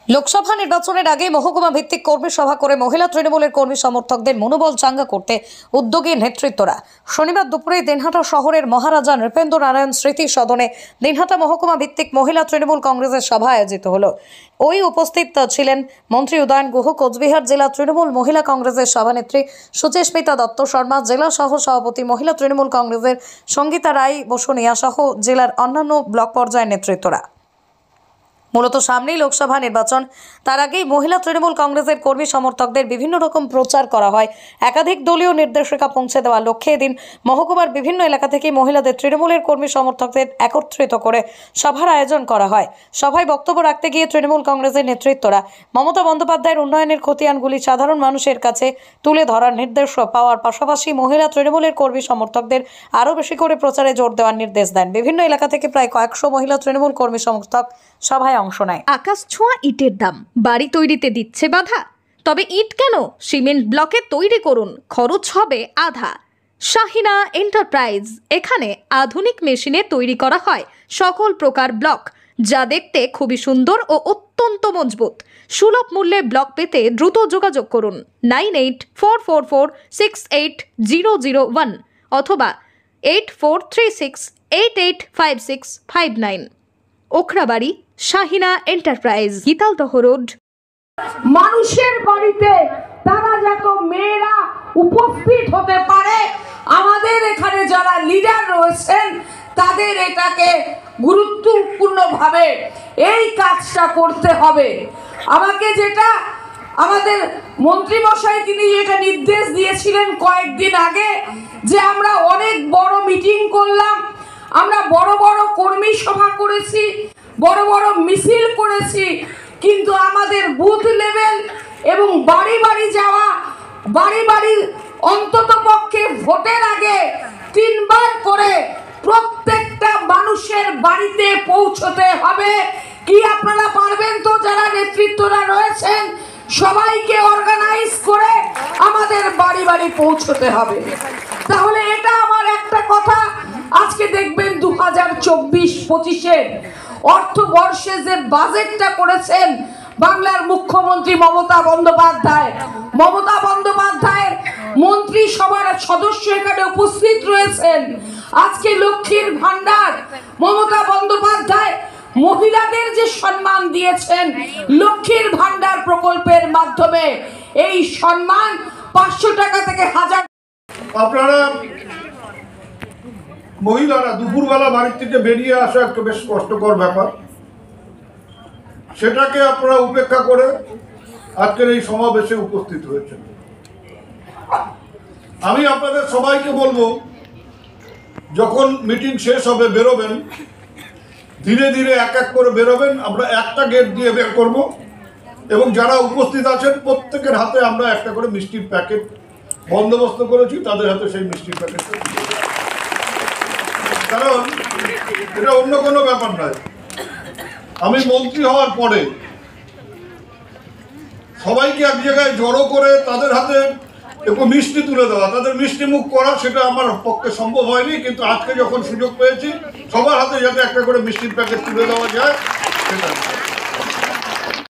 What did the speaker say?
লোকসভা নির্বাচনের আগে মহকুমা ভিত্তিক কর্মী সভা করে মহিলা তৃণমূলের কর্মী সমর্থকদের মনোবল চাঙ্গা করতে উদ্যোগী নেতৃত্বরা শনিবার দুপুরে দিনহাটা শহরের মহারাজা নৃপেন্দ্র নারায়ণ স্মৃতি সদনে দিনহাটা মহকুমা ভিত্তিক মহিলা তৃণমূল কংগ্রেসের সভা আয়োজিত হলো। ওই উপস্থিত ছিলেন মন্ত্রী উদয়ন গুহ, কোচবিহার জেলা তৃণমূল মহিলা কংগ্রেসের সভানেত্রী সুচেষ্মিতা দত্ত শর্মা, জেলা সহ সভাপতি মহিলা তৃণমূল কংগ্রেসের সঙ্গীতা রায় বসুনিয়া সহ জেলার অন্যান্য ব্লক পর্যায়ের নেতৃত্বরা। মূলত সামনেই লোকসভা নির্বাচন, তার আগেই মহিলা তৃণমূল কংগ্রেসের কর্মী সমর্থকদের বিভিন্ন রকম প্রচার করা হয়। একাধিক দলীয় নির্দেশিকা পৌঁছে দেওয়ার লক্ষ্যে এদিন মহকুমার বিভিন্ন এলাকা থেকে মহিলাদের তৃণমূলের কর্মী সমর্থকদের একত্রিত করে সভার আয়োজন করা হয়। সভায় বক্তব্য রাখতে গিয়ে তৃণমূল কংগ্রেসের নেতৃত্বরা মমতা বন্দ্যোপাধ্যায়ের উন্নয়নের খতিয়ানগুলি সাধারণ মানুষের কাছে তুলে ধরার নির্দেশ পাওয়ার পাশাপাশি মহিলা তৃণমূলের কর্মী সমর্থকদের আরও বেশি করে প্রচারে জোর দেওয়ার নির্দেশ দেন। বিভিন্ন এলাকা থেকে প্রায় কয়েকশো মহিলা তৃণমূল কর্মী সমর্থক সভায় অংশ নেয়। আকাশ ছোঁয়া ইটের দাম বাড়ি তৈরিতে দিচ্ছে বাধা? তবে ইট কেন, সিমেন্ট ব্লকে তৈরি করুন, খরচ হবে আধা। শাহিনা এন্টারপ্রাইজ, এখানে আধুনিক মেশিনে তৈরি করা হয় সকল প্রকার ব্লক, যা দেখতে খুবই সুন্দর ও অত্যন্ত মজবুত। সুলভ মূল্যে ব্লক পেতে দ্রুত যোগাযোগ করুন 9844468001 অথবা 8436885659। Okhrabari, Shahina enterprise, Gitaldaha road. মানুষের বাড়িতে তারা যত মেয়েরা উপস্থিত হতে পারে, আমাদের এখানে যারা লিডার রয়েছেন তাদের এটাকে গুরুত্বপূর্ণভাবে এই কাজটা করতে হবে। আমাকে যেটা আমাদের মন্ত্রী মশাই তিনি যেটা নির্দেশ দিয়েছিলেন কয়েকদিন আগে, যে আমরা অনেক বড় মিটিং করলাম, আমরা বড় বড় কর্মী সভা করেছি, বড় বড় মিছিল করেছি, কিন্তু আমাদের বুথ লেভেল এবং বাড়ি বাড়ি যাওয়া, বাড়ি বাড়ি অন্তত পক্ষে ভোটের আগে 3 বার করে প্রত্যেকটা মানুষের বাড়িতে পৌঁছতে হবে। কি আপনারা পারবেন তো? যারা নেতৃত্বরা রয়েছেন সবাইকে অর্গানাইজ করে আমাদের বাড়ি বাড়ি পৌঁছতে হবে। তাহলে এটা আমার একটা কথা। আজকে দেখবেন 2024-25-এর অর্থবর্ষে যে বাজেটটা করেছেন বাংলার মুখ্যমন্ত্রী মমতা বন্দ্যোপাধ্যায়ের মন্ত্রী সভার সদস্য এখানে উপস্থিত রয়েছেন। আজকে লক্ষ্মীর ভান্ডার, মমতা বন্দ্যোপাধ্যায় মহিলাদের যে সম্মান দিয়েছেন লক্ষ্মীর ভান্ডার প্রকল্পের মাধ্যমে, এই সম্মান 500 টাকা থেকে 1000। আপনারা মহিলারা দুপুরবেলা বাড়ির থেকে বেরিয়ে আসা একটা বেশ কষ্টকর ব্যাপার, সেটাকে আপনারা উপেক্ষা করে আজকের এই সমাবেশে উপস্থিত হয়েছেন। আমি আপনাদের সবাইকে বলবো, যখন মিটিং শেষ হবে বেরোবেন, ধীরে ধীরে এক এক করে বেরোবেন। আমরা একটা গেট দিয়ে বের করব এবং যারা উপস্থিত আছেন প্রত্যেকের হাতে আমরা একটা করে মিষ্টির প্যাকেট বন্দোবস্ত করেছি, তাদের হাতে সেই মিষ্টির প্যাকেটটা। কারণ এটা অন্য কোনো ব্যাপার নয়। আমি মন্ত্রী হওয়ার পরে সবাইকে এক জায়গায় জড়ো করে তাদের হাতে একটু মিষ্টি তুলে দেওয়া, তাদের মিষ্টি মুখ করা, সেটা আমার পক্ষে সম্ভব হয়নি। কিন্তু আজকে যখন সুযোগ পেয়েছি সবার হাতে যাতে একটা করে মিষ্টির প্যাকেট তুলে দেওয়া যায়, সেটা